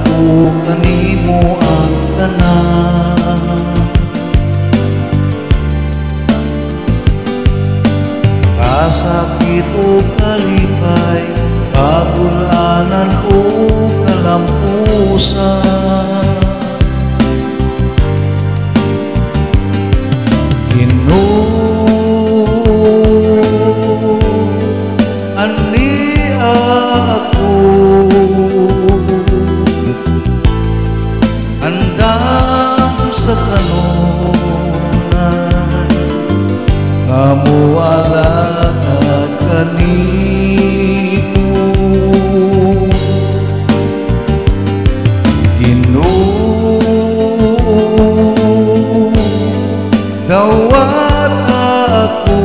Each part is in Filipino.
ko kanimo ang tanan. Kasakit o kalipay, kagulanan o kalampusan, ani ako andam sa kanunay, kamualagad kanimo. Ginoo, dawat ako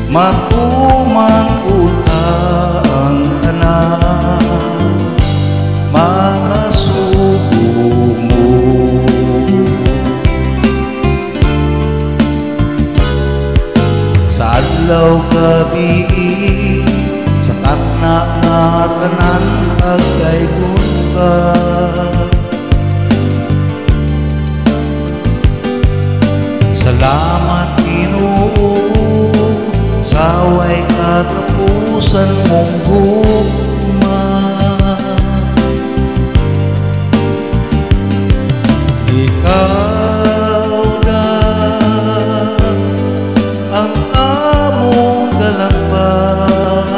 matuman ulang tanan mga sugo mo. Sa adlaw gabi sa takna nga tanan pagkaygon ka, salamat Ginoo sa way katapusan mong gugma. Ikaw na ang among kalangbanan,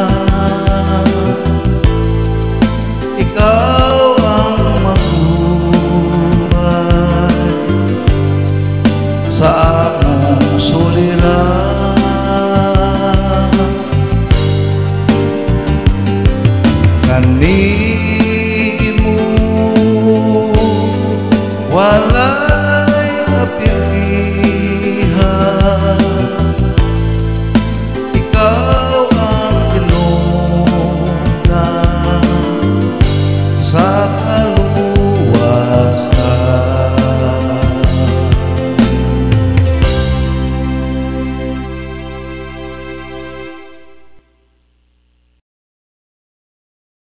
ikaw ang magubay sa among suliran. Kanimo wala